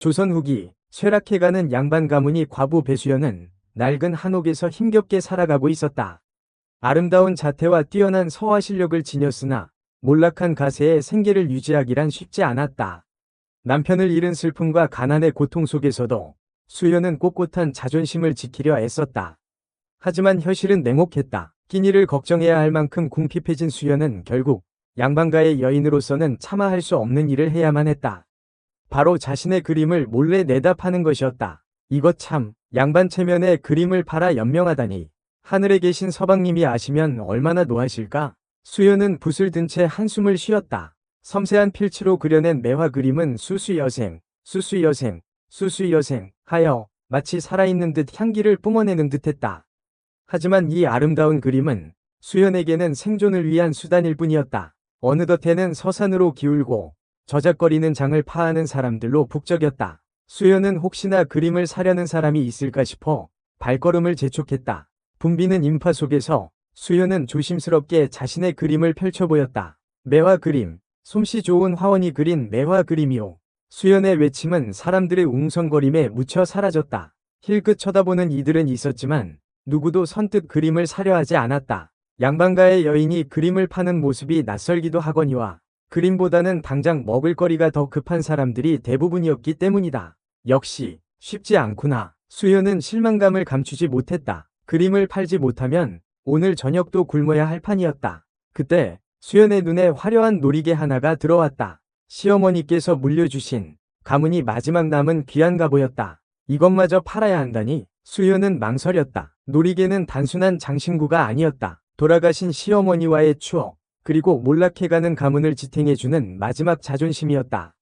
조선 후기 쇠락해가는 양반 가문이 과부 배수연은 낡은 한옥에서 힘겹게 살아가고 있었다. 아름다운 자태와 뛰어난 서화 실력을 지녔으나 몰락한 가세에 생계를 유지하기란 쉽지 않았다. 남편을 잃은 슬픔과 가난의 고통 속에서도 수연은 꼿꼿한 자존심을 지키려 애썼다. 하지만 현실은 냉혹했다. 끼니를 걱정해야 할 만큼 궁핍해진 수연은 결국 양반가의 여인으로서는 차마 할 수 없는 일을 해야만 했다. 바로 자신의 그림을 몰래 내다 파는 것이었다. 이것 참, 양반 체면에 그림을 팔아 연명하다니. 하늘에 계신 서방님이 아시면 얼마나 노하실까? 수연은 붓을 든 채 한숨을 쉬었다. 섬세한 필치로 그려낸 매화 그림은 수수여생, 수수여생, 수수여생 하여 마치 살아있는 듯 향기를 뿜어내는 듯했다. 하지만 이 아름다운 그림은 수연에게는 생존을 위한 수단일 뿐이었다. 어느덧에는 서산으로 기울고 저작거리는 장을 파하는 사람들로 북적였다. 수연은 혹시나 그림을 사려는 사람이 있을까 싶어 발걸음을 재촉했다. 붐비는 인파 속에서 수연은 조심스럽게 자신의 그림을 펼쳐보였다. 매화 그림, 솜씨 좋은 화원이 그린 매화 그림이요. 수연의 외침은 사람들의 웅성거림에 묻혀 사라졌다. 힐끗 쳐다보는 이들은 있었지만 누구도 선뜻 그림을 사려 하지 않았다. 양반가의 여인이 그림을 파는 모습이 낯설기도 하거니와 그림보다는 당장 먹을거리가 더 급한 사람들이 대부분이었기 때문이다. 역시 쉽지 않구나. 수연은 실망감을 감추지 못했다. 그림을 팔지 못하면 오늘 저녁도 굶어야 할 판이었다. 그때 수연의 눈에 화려한 놀이개 하나가 들어왔다. 시어머니께서 물려주신 가문이 마지막 남은 귀한 가보였다. 이것마저 팔아야 한다니. 수연은 망설였다. 놀이개는 단순한 장신구가 아니었다. 돌아가신 시어머니와의 추억, 그리고 몰락해가는 가문을 지탱해주는 마지막 자존심이었다.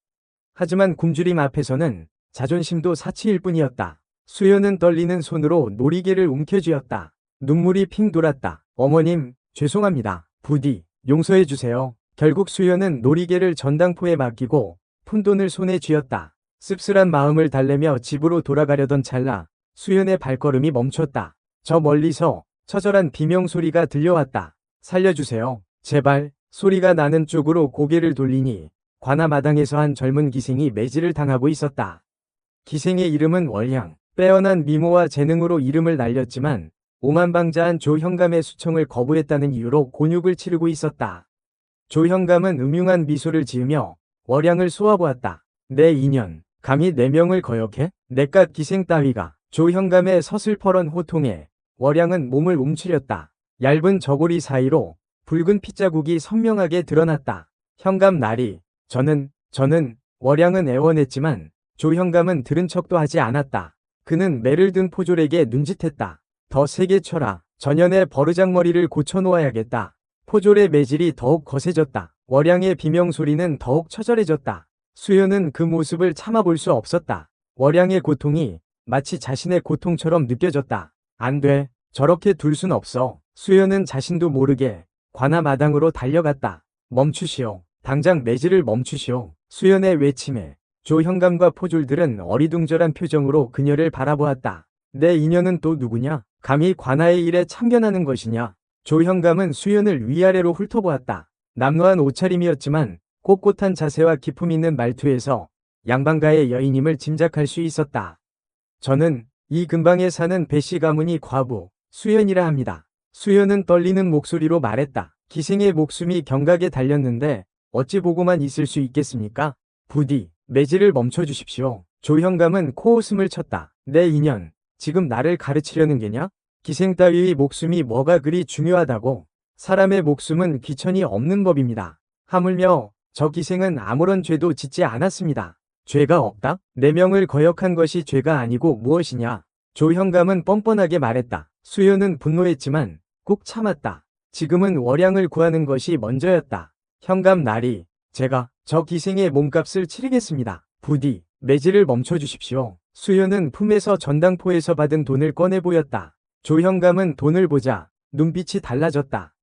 하지만 굶주림 앞에서는 자존심도 사치일 뿐이었다. 수연은 떨리는 손으로 놀이개를 움켜쥐었다. 눈물이 핑 돌았다. 어머님, 죄송합니다. 부디 용서해주세요. 결국 수연은 놀이개를 전당포에 맡기고 푼돈을 손에 쥐었다. 씁쓸한 마음을 달래며 집으로 돌아가려던 찰나 수연의 발걸음이 멈췄다. 저 멀리서 처절한 비명소리가 들려왔다. 살려주세요. 제발. 소리가 나는 쪽으로 고개를 돌리니 관아마당에서 한 젊은 기생이 매질을 당하고 있었다. 기생의 이름은 월향. 빼어난 미모와 재능으로 이름을 날렸지만 오만방자한 조형감의 수청을 거부했다는 이유로 곤욕을 치르고 있었다. 조형감은 음흉한 미소를 지으며 월향을 쏘아보았다. 내 인연, 감히 내 명을 거역해? 내깟 기생 따위가. 조형감의 서슬퍼런 호통에 월향은 몸을 움츠렸다. 얇은 저고리 사이로 붉은 핏자국이 선명하게 드러났다. 형감 나리, 저는, 월향은 애원했지만 조형감은 들은 척도 하지 않았다. 그는 매를 든 포졸에게 눈짓했다. 더 세게 쳐라. 전연의 버르장머리를 고쳐놓아야겠다. 포졸의 매질이 더욱 거세졌다. 월향의 비명소리는 더욱 처절해졌다. 수연은 그 모습을 참아볼 수 없었다. 월향의 고통이 마치 자신의 고통처럼 느껴졌다. 안 돼. 저렇게 둘 순 없어. 수연은 자신도 모르게 관아마당으로 달려갔다. 멈추시오. 당장 매질을 멈추시오. 수연의 외침에 조형감과 포졸들은 어리둥절한 표정으로 그녀를 바라보았다. 내 인연은 또 누구냐? 감히 관아의 일에 참견하는 것이냐? 조형감은 수연을 위아래로 훑어보았다. 남루한 옷차림이었지만 꼿꼿한 자세와 기품 있는 말투에서 양반가의 여인임을 짐작할 수 있었다. 저는 이 근방에 사는 배씨 가문이 과부 수연이라 합니다. 수연은 떨리는 목소리로 말했다. 기생의 목숨이 경각에 달렸는데 어찌 보고만 있을 수 있겠습니까? 부디 매질을 멈춰주십시오. 조형감은 코웃음을 쳤다. 내 인연, 지금 나를 가르치려는 게냐? 기생 따위의 목숨이 뭐가 그리 중요하다고. 사람의 목숨은 귀천이 없는 법입니다. 하물며 저 기생은 아무런 죄도 짓지 않았습니다. 죄가 없다? 내 명을 거역한 것이 죄가 아니고 무엇이냐? 조형감은 뻔뻔하게 말했다. 수연은 분노했지만 꾹 참았다. 지금은 월향을 구하는 것이 먼저였다. 형감 나리, 제가 저 기생의 몸값을 치르겠습니다. 부디 매질을 멈춰주십시오. 수연은 품에서 전당포에서 받은 돈을 꺼내 보였다. 조형감은 돈을 보자 눈빛이 달라졌다.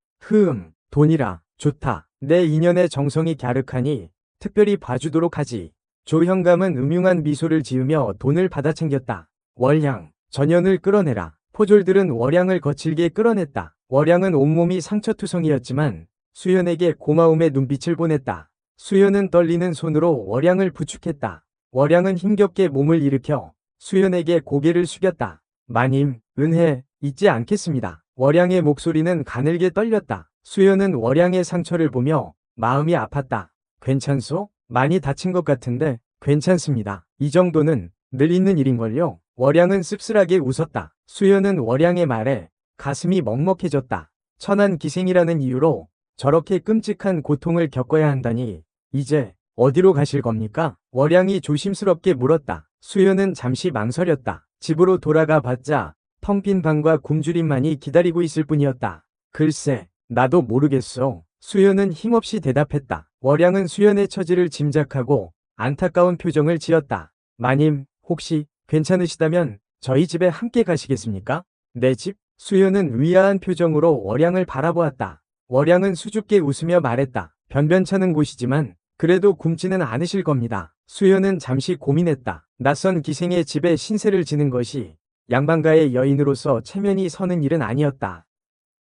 돈이라. 좋다. 내 인연의 정성이 갸륵하니 특별히 봐주도록 하지. 조형감은 음흉한 미소를 지으며 돈을 받아 챙겼다. 월향, 전연을 끌어내라. 포졸들은 월향을 거칠게 끌어냈다. 월향은 온몸이 상처투성이었지만 수연에게 고마움의 눈빛을 보냈다. 수연은 떨리는 손으로 월향을 부축했다. 월양은 힘겹게 몸을 일으켜 수연에게 고개를 숙였다. 마님, 은혜 잊지 않겠습니다. 월양의 목소리는 가늘게 떨렸다. 수연은 월양의 상처를 보며 마음이 아팠다. 괜찮소? 많이 다친 것 같은데 괜찮습니다. 이 정도는 늘 있는 일인걸요. 월양은 씁쓸하게 웃었다. 수연은 월양의 말에 가슴이 먹먹해졌다. 천한 기생이라는 이유로 저렇게 끔찍한 고통을 겪어야 한다니 이제 어디로 가실 겁니까? 월양이 조심스럽게 물었다. 수연은 잠시 망설였다. 집으로 돌아가 봤자 텅 빈 방과 굶주림만이 기다리고 있을 뿐이었다. 글쎄, 나도 모르겠어. 수연은 힘없이 대답했다. 월양은 수연의 처지를 짐작하고 안타까운 표정을 지었다. 마님, 혹시 괜찮으시다면 저희 집에 함께 가시겠습니까? 내 집? 수연은 의아한 표정으로 월양을 바라보았다. 월양은 수줍게 웃으며 말했다. 변변찮은 곳이지만 그래도 굶지는 않으실 겁니다. 수연은 잠시 고민했다. 낯선 기생의 집에 신세를 지는 것이 양반가의 여인으로서 체면이 서는 일은 아니었다.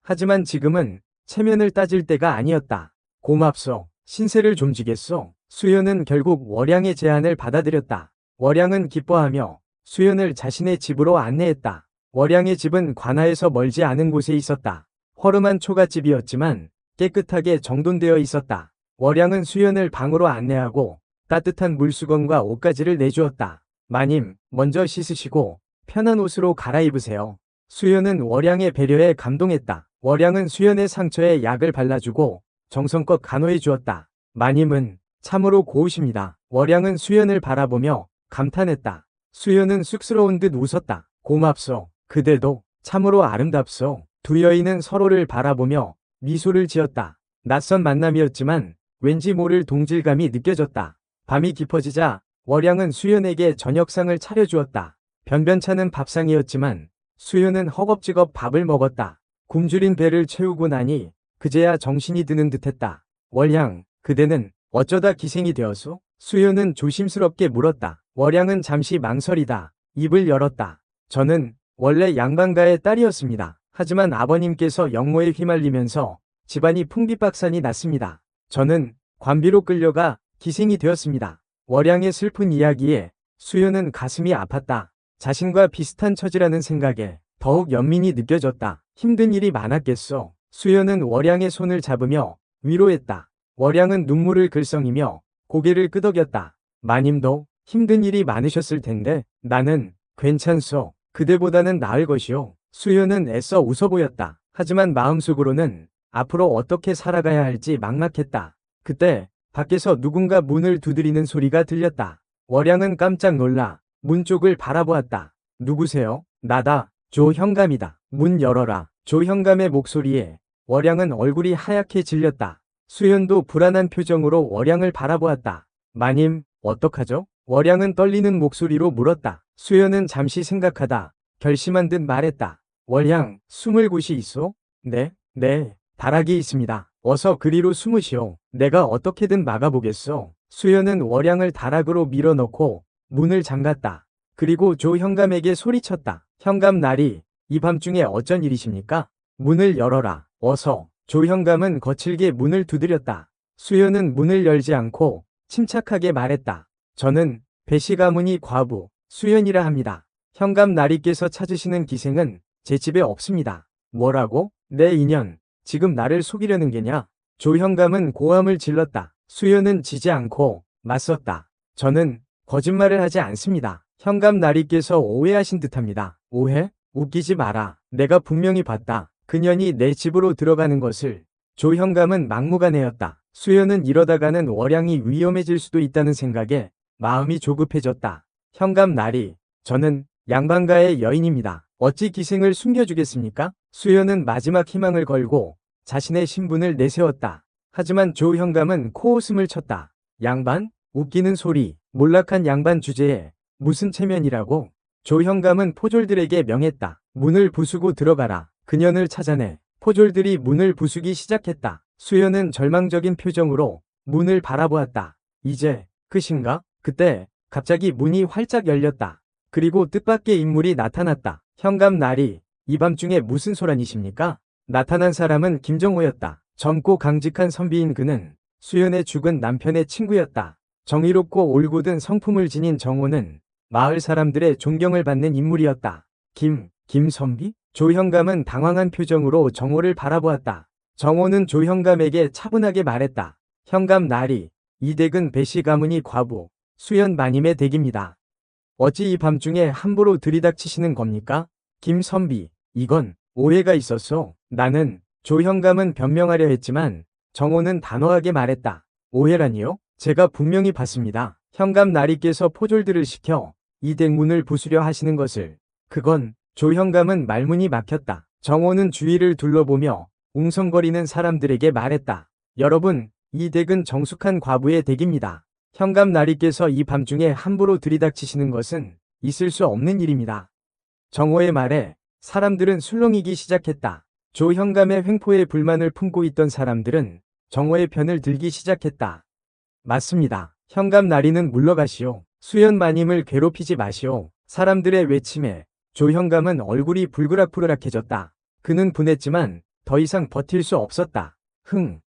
하지만 지금은 체면을 따질 때가 아니었다. 고맙소. 신세를 좀 지겠소. 수연은 결국 월양의 제안을 받아들였다. 월양은 기뻐하며 수연을 자신의 집으로 안내했다. 월양의 집은 관아에서 멀지 않은 곳에 있었다. 허름한 초가집이었지만 깨끗하게 정돈되어 있었다. 월양은 수연을 방으로 안내하고 따뜻한 물수건과 옷가지를 내주었다. 마님, 먼저 씻으시고 편한 옷으로 갈아입으세요. 수연은 월양의 배려에 감동했다. 월양은 수연의 상처에 약을 발라주고 정성껏 간호해 주었다. 마님은 참으로 고우십니다. 월양은 수연을 바라보며 감탄했다. 수연은 쑥스러운 듯 웃었다. 고맙소. 그대도 참으로 아름답소. 두 여인은 서로를 바라보며 미소를 지었다. 낯선 만남이었지만 왠지 모를 동질감이 느껴졌다. 밤이 깊어지자 월양은 수연에게 저녁상을 차려주었다. 변변찮은 밥상이었지만 수연은 허겁지겁 밥을 먹었다. 굶주린 배를 채우고 나니 그제야 정신이 드는 듯했다. 월양, 그대는 어쩌다 기생이 되었소? 수연은 조심스럽게 물었다. 월양은 잠시 망설이다 입을 열었다. 저는 원래 양반가의 딸이었습니다. 하지만 아버님께서 역모에 휘말리면서 집안이 풍비박산이 났습니다. 저는 관비로 끌려가 기생이 되었습니다. 월양의 슬픈 이야기에 수연은 가슴이 아팠다. 자신과 비슷한 처지라는 생각에 더욱 연민이 느껴졌다. 힘든 일이 많았겠소. 수연은 월양의 손을 잡으며 위로했다. 월양은 눈물을 글썽이며 고개를 끄덕였다. 마님도 힘든 일이 많으셨을 텐데 나는 괜찮소. 그대보다는 나을 것이오. 수연은 애써 웃어 보였다. 하지만 마음속으로는 앞으로 어떻게 살아가야 할지 막막했다. 그때 밖에서 누군가 문을 두드리는 소리가 들렸다. 월양은 깜짝 놀라 문 쪽을 바라보았다. 누구세요? 나다. 조 현감이다. 문 열어라. 조 현감의 목소리에 월양은 얼굴이 하얗게 질렸다. 수연도 불안한 표정으로 월양을 바라보았다. 마님, 어떡하죠? 월양은 떨리는 목소리로 물었다. 수연은 잠시 생각하다 결심한 듯 말했다. 월양, 숨을 곳이 있소? 네, 다락이 있습니다. 어서 그리로 숨으시오. 내가 어떻게든 막아보겠소. 수연은 월양을 다락으로 밀어넣고 문을 잠갔다. 그리고 조 현감에게 소리쳤다. 현감 나리, 이 밤중에 어쩐 일이십니까? 문을 열어라. 어서. 조 현감은 거칠게 문을 두드렸다. 수연은 문을 열지 않고 침착하게 말했다. 저는 배씨 가문이 과부 수연이라 합니다. 현감 나리께서 찾으시는 기생은 제 집에 없습니다. 뭐라고? 내 인연, 지금 나를 속이려는 게냐? 조 현감은 고함을 질렀다. 수연은 지지 않고 맞섰다. 저는 거짓말을 하지 않습니다. 현감 나리께서 오해하신 듯합니다. 오해? 웃기지 마라. 내가 분명히 봤다. 그년이 내 집으로 들어가는 것을. 조 현감은 막무가내였다. 수연은 이러다가는 월양이 위험해질 수도 있다는 생각에 마음이 조급해졌다. 현감 나리, 저는 양반가의 여인입니다. 어찌 기생을 숨겨주겠습니까? 수연은 마지막 희망을 걸고 자신의 신분을 내세웠다. 하지만 조 현감은 코웃음을 쳤다. 양반? 웃기는 소리. 몰락한 양반 주제에 무슨 체면이라고? 조 현감은 포졸들에게 명했다. 문을 부수고 들어가라. 그년을 찾아내. 포졸들이 문을 부수기 시작했다. 수연은 절망적인 표정으로 문을 바라보았다. 이제 끝인가? 그때 갑자기 문이 활짝 열렸다. 그리고 뜻밖의 인물이 나타났다. 현감 나리, 이 밤중에 무슨 소란이십니까? 나타난 사람은 김정호였다. 젊고 강직한 선비인 그는 수연의 죽은 남편의 친구였다. 정의롭고 올곧은 성품을 지닌 정호는 마을 사람들의 존경을 받는 인물이었다. 김선비? 조형감은 당황한 표정으로 정호를 바라보았다. 정호는 조형감에게 차분하게 말했다. 현감 나리, 이 댁은 배씨 가문이 과부, 수연 마님의 댁입니다. 어찌 이 밤중에 함부로 들이닥치시는 겁니까? 김선비, 이건 오해가 있었소. 나는, 조형감은 변명하려 했지만 정호는 단호하게 말했다. 오해라니요? 제가 분명히 봤습니다. 현감 나리께서 포졸들을 시켜 이 댁 문을 부수려 하시는 것을. 그건 조형감은 말문이 막혔다. 정호는 주위를 둘러보며 웅성거리는 사람들에게 말했다. 여러분, 이 댁은 정숙한 과부의 댁입니다. 현감 나리께서 이 밤중에 함부로 들이닥치시는 것은 있을 수 없는 일입니다. 정호의 말에 사람들은 술렁이기 시작했다. 조형감의 횡포에 불만을 품고 있던 사람들은 정호의 편을 들기 시작했다. 맞습니다. 현감 나리는 물러가시오. 수연 마님을 괴롭히지 마시오. 사람들의 외침에 조형감은 얼굴이 불그락불그락해졌다. 그는 분했지만 더 이상 버틸 수 없었다.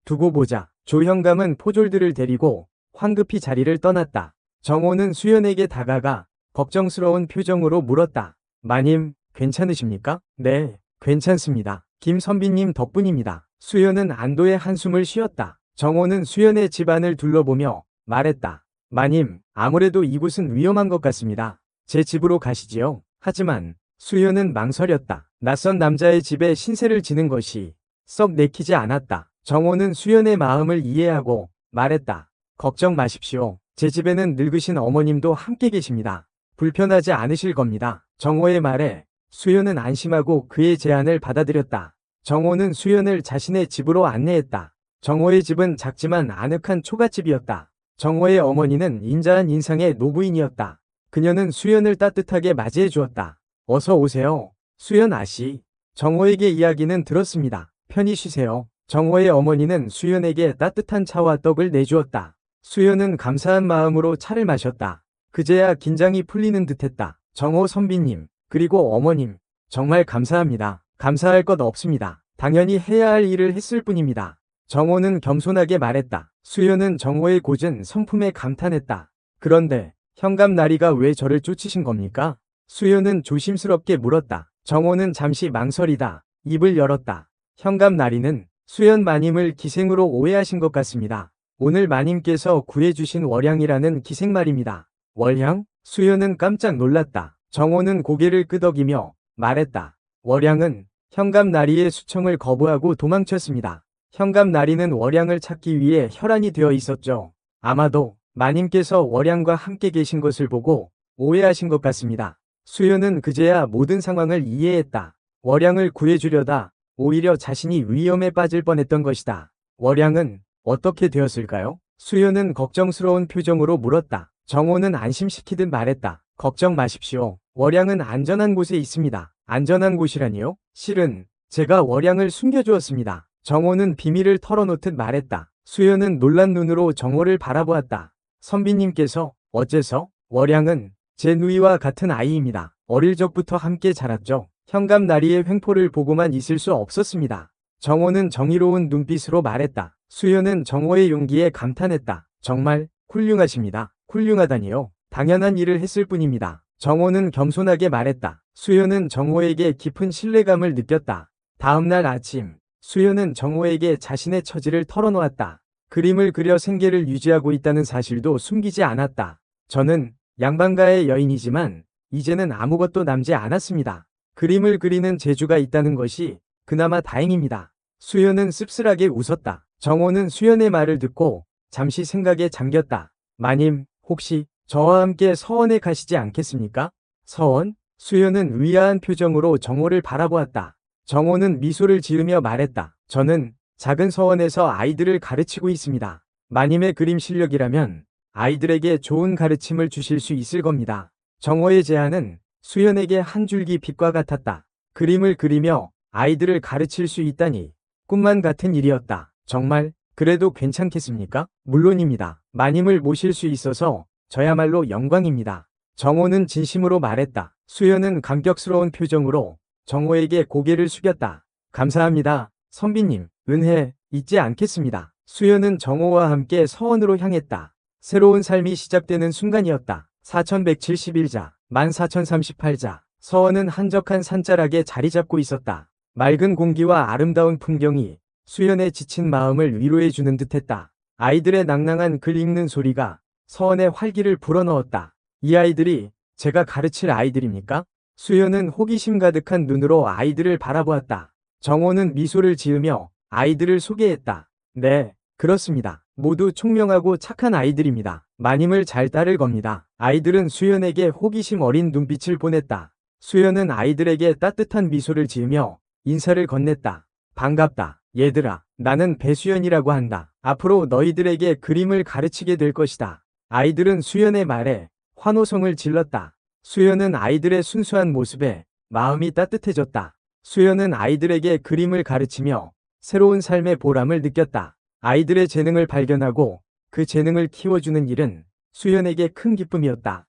두고 보자. 조형감은 포졸들을 데리고 황급히 자리를 떠났다. 정호는 수연에게 다가가 걱정스러운 표정으로 물었다. 마님, 괜찮으십니까? 네, 괜찮습니다. 김선비님 덕분입니다. 수연은 안도의 한숨을 쉬었다. 정호는 수연의 집안을 둘러보며 말했다. 마님, 아무래도 이곳은 위험한 것 같습니다. 제 집으로 가시지요. 하지만 수연은 망설였다. 낯선 남자의 집에 신세를 지는 것이 썩 내키지 않았다. 정호는 수연의 마음을 이해하고 말했다. 걱정 마십시오. 제 집에는 늙으신 어머님도 함께 계십니다. 불편하지 않으실 겁니다. 정호의 말에 수연은 안심하고 그의 제안을 받아들였다. 정호는 수연을 자신의 집으로 안내했다. 정호의 집은 작지만 아늑한 초가집이었다. 정호의 어머니는 인자한 인상의 노부인이었다. 그녀는 수연을 따뜻하게 맞이해 주었다. 어서 오세요. 수연 아씨. 정호에게 이야기는 들었습니다. 편히 쉬세요. 정호의 어머니는 수연에게 따뜻한 차와 떡을 내주었다. 수연은 감사한 마음으로 차를 마셨다. 그제야 긴장이 풀리는 듯했다. 정호 선비님, 그리고 어머님, 정말 감사합니다. 감사할 것 없습니다. 당연히 해야 할 일을 했을 뿐입니다. 정호는 겸손하게 말했다. 수연은 정호의 고전 성품에 감탄했다. 그런데 현감 나리가 왜 저를 쫓으신 겁니까? 수연은 조심스럽게 물었다. 정호는 잠시 망설이다 입을 열었다. 현감 나리는 수연 마님을 기생으로 오해하신 것 같습니다. 오늘 마님께서 구해주신 월향이라는 기생 말입니다. 월향? 수연은 깜짝 놀랐다. 정호는 고개를 끄덕이며 말했다. 월향은 현감 나리의 수청을 거부하고 도망쳤습니다. 현감 나리는 월향을 찾기 위해 혈안이 되어 있었죠. 아마도 마님께서 월향과 함께 계신 것을 보고 오해하신 것 같습니다. 수연은 그제야 모든 상황을 이해했다. 월향을 구해주려다 오히려 자신이 위험에 빠질 뻔했던 것이다. 월향은 어떻게 되었을까요? 수연은 걱정스러운 표정으로 물었다. 정호는 안심시키듯 말했다. 걱정 마십시오. 월향은 안전한 곳에 있습니다. 안전한 곳이라니요? 실은 제가 월향을 숨겨주었습니다. 정호는 비밀을 털어놓듯 말했다. 수연은 놀란 눈으로 정호를 바라보았다. 선비님께서 어째서? 월향은 제 누이와 같은 아이입니다. 어릴 적부터 함께 자랐죠. 현감 나리의 횡포를 보고만 있을 수 없었습니다. 정호는 정의로운 눈빛으로 말했다. 수연은 정호의 용기에 감탄했다. 정말 훌륭하십니다. 훌륭하다니요. 당연한 일을 했을 뿐입니다. 정호는 겸손하게 말했다. 수연은 정호에게 깊은 신뢰감을 느꼈다. 다음날 아침, 수연은 정호에게 자신의 처지를 털어놓았다. 그림을 그려 생계를 유지하고 있다는 사실도 숨기지 않았다. 저는 양반가의 여인이지만 이제는 아무것도 남지 않았습니다. 그림을 그리는 재주가 있다는 것이 그나마 다행입니다. 수연은 씁쓸하게 웃었다. 정호는 수연의 말을 듣고 잠시 생각에 잠겼다. 마님, 혹시 저와 함께 서원에 가시지 않겠습니까? 서원? 수연은 의아한 표정으로 정호를 바라보았다. 정호는 미소를 지으며 말했다. 저는 작은 서원에서 아이들을 가르치고 있습니다. 마님의 그림 실력이라면 아이들에게 좋은 가르침을 주실 수 있을 겁니다. 정호의 제안은 수연에게 한 줄기 빛과 같았다. 그림을 그리며 아이들을 가르칠 수 있다니 꿈만 같은 일이었다. 정말 그래도 괜찮겠습니까? 물론입니다. 마님을 모실 수 있어서 저야말로 영광입니다. 정호는 진심으로 말했다. 수연은 감격스러운 표정으로 정호에게 고개를 숙였다. 감사합니다. 선비님, 은혜 잊지 않겠습니다. 수연은 정호와 함께 서원으로 향했다. 새로운 삶이 시작되는 순간이었다. 4171자, 14,038자. 서원은 한적한 산자락에 자리 잡고 있었다. 맑은 공기와 아름다운 풍경이 수연의 지친 마음을 위로해주는 듯했다. 아이들의 낭낭한 글 읽는 소리가 서원의 활기를 불어넣었다. 이 아이들이 제가 가르칠 아이들입니까? 수연은 호기심 가득한 눈으로 아이들을 바라보았다. 정호는 미소를 지으며 아이들을 소개했다. 네, 그렇습니다. 모두 총명하고 착한 아이들입니다. 마님을 잘 따를 겁니다. 아이들은 수연에게 호기심 어린 눈빛을 보냈다. 수연은 아이들에게 따뜻한 미소를 지으며 인사를 건넸다. 반갑다. 얘들아, 나는 배수연이라고 한다. 앞으로 너희들에게 그림을 가르치게 될 것이다. 아이들은 수연의 말에 환호성을 질렀다. 수연은 아이들의 순수한 모습에 마음이 따뜻해졌다. 수연은 아이들에게 그림을 가르치며 새로운 삶의 보람을 느꼈다. 아이들의 재능을 발견하고 그 재능을 키워주는 일은 수연에게 큰 기쁨이었다.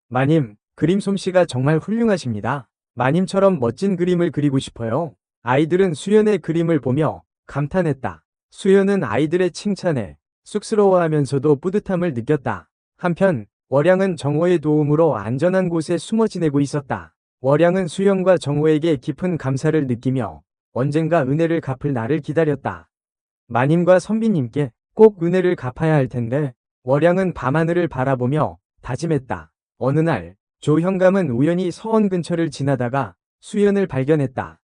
마님, 그림 솜씨가 정말 훌륭하십니다. 마님처럼 멋진 그림을 그리고 싶어요. 아이들은 수연의 그림을 보며 감탄했다. 수연은 아이들의 칭찬에 쑥스러워하면서도 뿌듯함을 느꼈다. 한편 월양은 정호의 도움으로 안전한 곳에 숨어 지내고 있었다. 월양은 수연과 정호에게 깊은 감사를 느끼며 언젠가 은혜를 갚을 날을 기다렸다. 마님과 선비님께 꼭 은혜를 갚아야 할 텐데 월양은 밤하늘을 바라보며 다짐했다. 어느 날 조형감은 우연히 서원 근처를 지나다가 수연을 발견했다.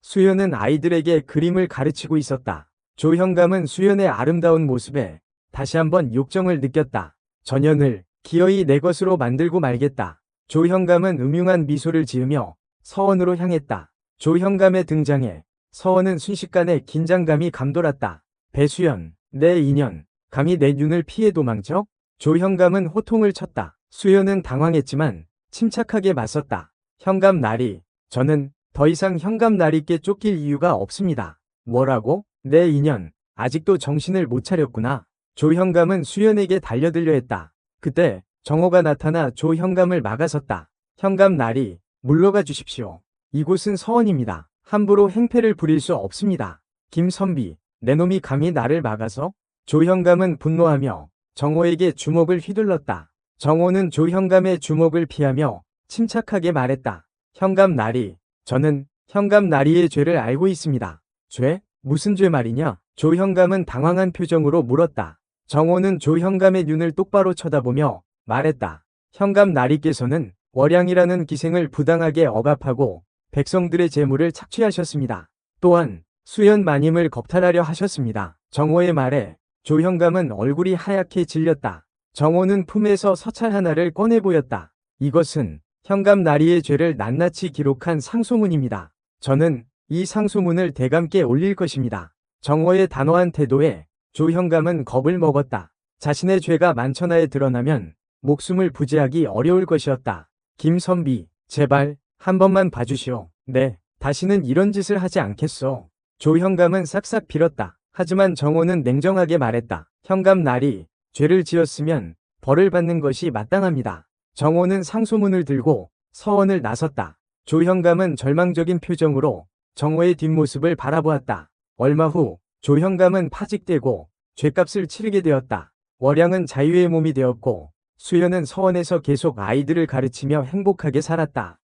수연은 아이들에게 그림을 가르치고 있었다. 조형감은 수연의 아름다운 모습에 다시 한번 욕정을 느꼈다. 전연을 기어이 내 것으로 만들고 말겠다. 조형감은 음흉한 미소를 지으며 서원으로 향했다. 조형감의 등장에 서원은 순식간에 긴장감이 감돌았다. 배수연, 내 인연, 감히 내 눈을 피해 도망쳐? 조형감은 호통을 쳤다. 수연은 당황했지만 침착하게 맞섰다. 현감 나리, 저는 더 이상 현감 나리께 쫓길 이유가 없습니다. 뭐라고? 내 인연, 아직도 정신을 못 차렸구나. 조형감은 수연에게 달려들려 했다. 그때 정호가 나타나 조형감을 막아섰다. 현감 나리, 물러가 주십시오. 이곳은 서원입니다. 함부로 행패를 부릴 수 없습니다. 김선비, 내 놈이 감히 나를 막아서? 조형감은 분노하며 정호에게 주먹을 휘둘렀다. 정호는 조형감의 주먹을 피하며 침착하게 말했다. 현감 나리, 저는 현감 나리의 죄를 알고 있습니다. 죄? 무슨 죄 말이냐? 조형감은 당황한 표정으로 물었다. 정호는 조형감의 눈을 똑바로 쳐다보며 말했다. 현감 나리께서는 월양이라는 기생을 부당하게 억압하고 백성들의 재물을 착취하셨습니다. 또한 수연 마님을 겁탈하려 하셨습니다. 정호의 말에 조형감은 얼굴이 하얗게 질렸다. 정호는 품에서 서찰 하나를 꺼내 보였다. 이것은 현감 나리의 죄를 낱낱이 기록한 상소문입니다. 저는 이 상소문을 대감께 올릴 것입니다. 정호의 단호한 태도에 조형감은 겁을 먹었다. 자신의 죄가 만천하에 드러나면 목숨을 부지하기 어려울 것이었다. 김선비, 제발 한 번만 봐주시오. 네, 다시는 이런 짓을 하지 않겠소. 조형감은 싹싹 빌었다. 하지만 정호는 냉정하게 말했다. 현감 나리, 죄를 지었으면 벌을 받는 것이 마땅합니다. 정호는 상소문을 들고 서원을 나섰다. 조형감은 절망적인 표정으로 정호의 뒷모습을 바라보았다. 얼마 후 조형감은 파직되고 죗값을 치르게 되었다. 월양은 자유의 몸이 되었고 수연은 서원에서 계속 아이들을 가르치며 행복하게 살았다.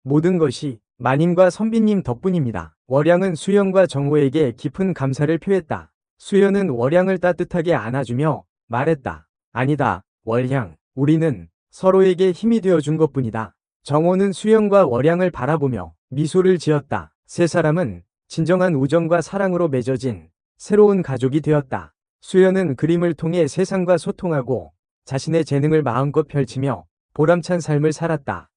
모든 것이 마님과 선비님 덕분입니다. 월양은 수연과 정호에게 깊은 감사를 표했다. 수연은 월양을 따뜻하게 안아주며 말했다. 아니다, 월양, 우리는 서로에게 힘이 되어준 것뿐이다. 정호는 수연과 월양을 바라보며 미소를 지었다. 세 사람은 진정한 우정과 사랑으로 맺어진 새로운 가족이 되었다. 수연은 그림을 통해 세상과 소통하고 자신의 재능을 마음껏 펼치며 보람찬 삶을 살았다.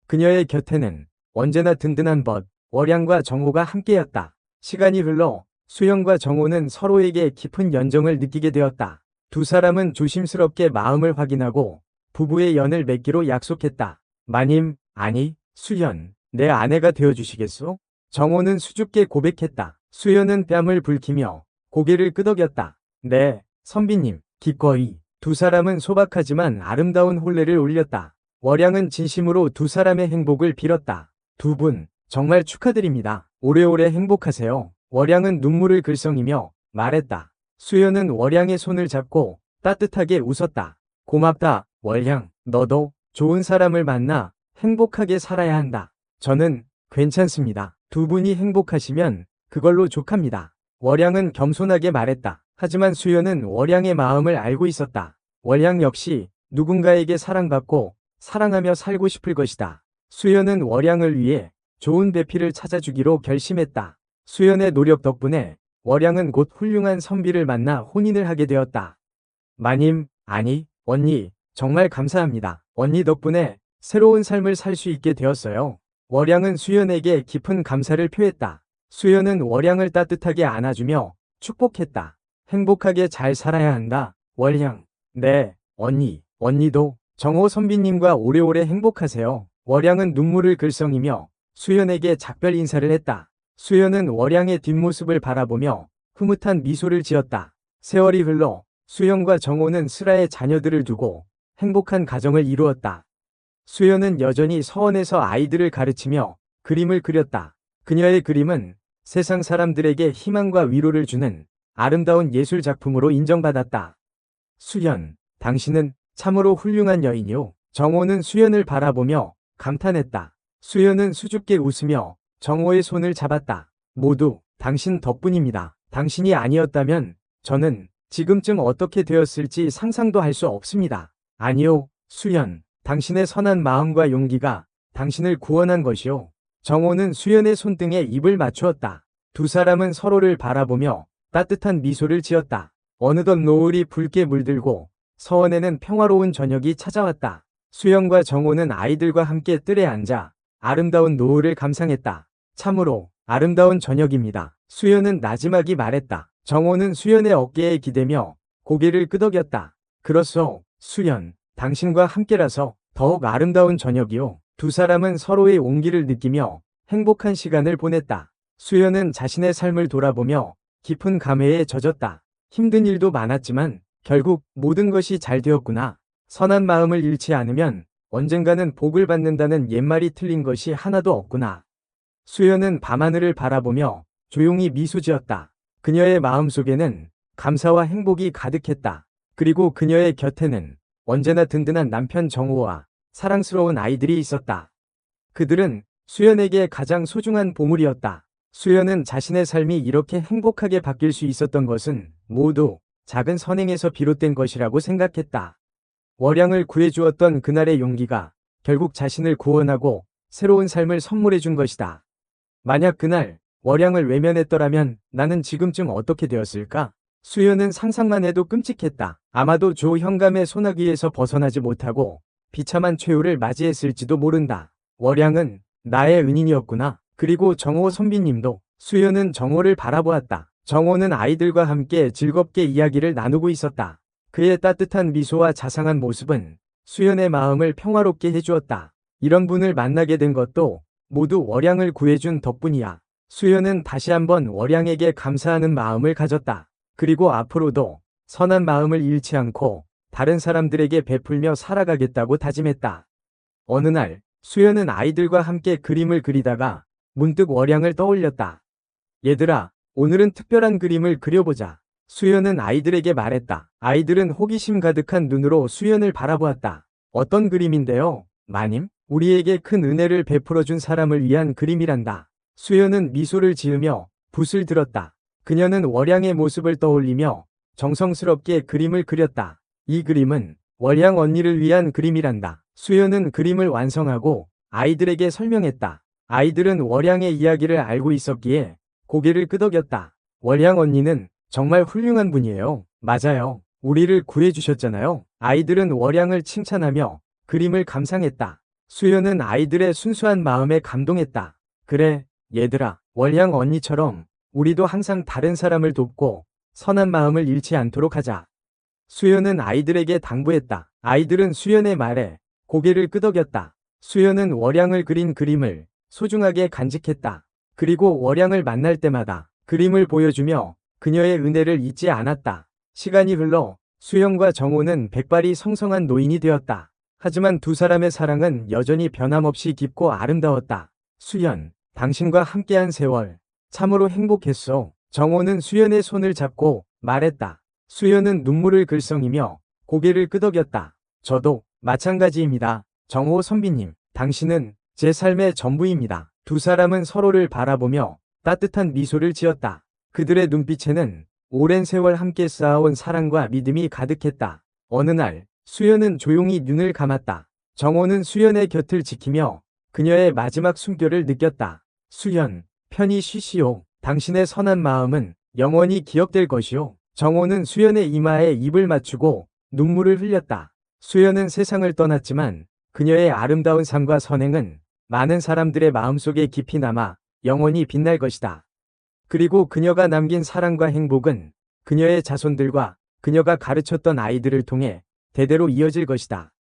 그녀의 곁에는 언제나 든든한 벗, 월양과 정호가 함께였다. 시간이 흘러 수연과 정호는 서로에게 깊은 연정을 느끼게 되었다. 두 사람은 조심스럽게 마음을 확인하고 부부의 연을 맺기로 약속했다. 마님, 아니, 수연, 내 아내가 되어주시겠소? 정호는 수줍게 고백했다. 수연은 뺨을 붉히며 고개를 끄덕였다. 네, 선비님, 기꺼이. 두 사람은 소박하지만 아름다운 혼례를 올렸다. 월양은 진심으로 두 사람의 행복을 빌었다. 두 분, 정말 축하드립니다. 오래오래 행복하세요. 월양은 눈물을 글썽이며 말했다. 수연은 월양의 손을 잡고 따뜻하게 웃었다. 고맙다, 월향. 너도 좋은 사람을 만나 행복하게 살아야 한다. 저는 괜찮습니다. 두 분이 행복하시면 그걸로 족합니다. 월향은 겸손하게 말했다. 하지만 수연은 월향의 마음을 알고 있었다. 월향 역시 누군가에게 사랑받고 사랑하며 살고 싶을 것이다. 수연은 월향을 위해 좋은 배필을 찾아주기로 결심했다. 수연의 노력 덕분에 월향은 곧 훌륭한 선비를 만나 혼인을 하게 되었다. 마님, 아니, 언니, 정말 감사합니다. 언니 덕분에 새로운 삶을 살 수 있게 되었어요. 월향은 수연에게 깊은 감사를 표했다. 수연은 월향을 따뜻하게 안아주며 축복했다. 행복하게 잘 살아야 한다, 월향. 네, 언니, 언니도 정호 선비님과 오래오래 행복하세요. 월향은 눈물을 글썽이며 수연에게 작별 인사를 했다. 수연은 월향의 뒷모습을 바라보며 흐뭇한 미소를 지었다. 세월이 흘러 수연과 정호는 슬아의 자녀들을 두고 행복한 가정을 이루었다. 수연은 여전히 서원에서 아이들을 가르치며 그림을 그렸다. 그녀의 그림은 세상 사람들에게 희망과 위로를 주는 아름다운 예술 작품으로 인정받았다. 수연, 당신은 참으로 훌륭한 여인이오. 정호는 수연을 바라보며 감탄했다. 수연은 수줍게 웃으며 정호의 손을 잡았다. 모두 당신 덕분입니다. 당신이 아니었다면 저는 지금쯤 어떻게 되었을지 상상도 할 수 없습니다. 아니요, 수연. 당신의 선한 마음과 용기가 당신을 구원한 것이오. 정호는 수연의 손등에 입을 맞추었다. 두 사람은 서로를 바라보며 따뜻한 미소를 지었다. 어느덧 노을이 붉게 물들고 서원에는 평화로운 저녁이 찾아왔다. 수연과 정호는 아이들과 함께 뜰에 앉아 아름다운 노을을 감상했다. 참으로 아름다운 저녁입니다. 수연은 나지막이 말했다. 정호는 수연의 어깨에 기대며 고개를 끄덕였다. 그렇소, 수연. 당신과 함께라서 더욱 아름다운 저녁이오. 두 사람은 서로의 온기를 느끼며 행복한 시간을 보냈다. 수연은 자신의 삶을 돌아보며 깊은 감회에 젖었다. 힘든 일도 많았지만 결국 모든 것이 잘 되었구나. 선한 마음을 잃지 않으면 언젠가는 복을 받는다는 옛말이 틀린 것이 하나도 없구나. 수연은 밤하늘을 바라보며 조용히 미소 지었다. 그녀의 마음속에는 감사와 행복이 가득했다. 그리고 그녀의 곁에는 언제나 든든한 남편 정호와 사랑스러운 아이들이 있었다. 그들은 수연에게 가장 소중한 보물이었다. 수연은 자신의 삶이 이렇게 행복하게 바뀔 수 있었던 것은 모두 작은 선행에서 비롯된 것이라고 생각했다. 월향을 구해주었던 그날의 용기가 결국 자신을 구원하고 새로운 삶을 선물해 준 것이다. 만약 그날 월향을 외면했더라면 나는 지금쯤 어떻게 되었을까? 수연은 상상만 해도 끔찍했다. 아마도 조 현감의 소나기에서 벗어나지 못하고 비참한 최후를 맞이했을지도 모른다. 월향은 나의 은인이었구나. 그리고 정호 선비님도. 수연은 정호를 바라보았다. 정호는 아이들과 함께 즐겁게 이야기를 나누고 있었다. 그의 따뜻한 미소와 자상한 모습은 수연의 마음을 평화롭게 해주었다. 이런 분을 만나게 된 것도 모두 월향을 구해준 덕분이야. 수연은 다시 한번 월향에게 감사하는 마음을 가졌다. 그리고 앞으로도 선한 마음을 잃지 않고 다른 사람들에게 베풀며 살아가겠다고 다짐했다. 어느 날 수연은 아이들과 함께 그림을 그리다가 문득 월향을 떠올렸다. 얘들아, 오늘은 특별한 그림을 그려보자. 수연은 아이들에게 말했다. 아이들은 호기심 가득한 눈으로 수연을 바라보았다. 어떤 그림인데요, 마님? 우리에게 큰 은혜를 베풀어준 사람을 위한 그림이란다. 수연은 미소를 지으며 붓을 들었다. 그녀는 월향의 모습을 떠올리며 정성스럽게 그림을 그렸다. 이 그림은 월향 언니를 위한 그림이란다. 수연은 그림을 완성하고 아이들에게 설명했다. 아이들은 월향의 이야기를 알고 있었기에 고개를 끄덕였다. 월향 언니는 정말 훌륭한 분이에요. 맞아요. 우리를 구해주셨잖아요. 아이들은 월향을 칭찬하며 그림을 감상했다. 수연은 아이들의 순수한 마음에 감동했다. 그래, 얘들아, 월향 언니처럼 우리도 항상 다른 사람을 돕고 선한 마음을 잃지 않도록 하자. 수연은 아이들에게 당부했다. 아이들은 수연의 말에 고개를 끄덕였다. 수연은 월향을 그린 그림을 소중하게 간직했다. 그리고 월향을 만날 때마다 그림을 보여주며 그녀의 은혜를 잊지 않았다. 시간이 흘러 수연과 정호는 백발이 성성한 노인이 되었다. 하지만 두 사람의 사랑은 여전히 변함없이 깊고 아름다웠다. 수연, 당신과 함께한 세월 참으로 행복했어. 정호는 수연의 손을 잡고 말했다. 수연은 눈물을 글썽이며 고개를 끄덕였다. 저도 마찬가지입니다. 정호 선비님, 당신은 제 삶의 전부입니다. 두 사람은 서로를 바라보며 따뜻한 미소를 지었다. 그들의 눈빛에는 오랜 세월 함께 쌓아온 사랑과 믿음이 가득했다. 어느 날 수연은 조용히 눈을 감았다. 정호는 수연의 곁을 지키며 그녀의 마지막 숨결을 느꼈다. 수연, 편히 쉬시오. 당신의 선한 마음은 영원히 기억될 것이오. 정호는 수연의 이마에 입을 맞추고 눈물을 흘렸다. 수연은 세상을 떠났지만 그녀의 아름다운 삶과 선행은 많은 사람들의 마음속에 깊이 남아 영원히 빛날 것이다. 그리고 그녀가 남긴 사랑과 행복은 그녀의 자손들과 그녀가 가르쳤던 아이들을 통해 대대로 이어질 것이다.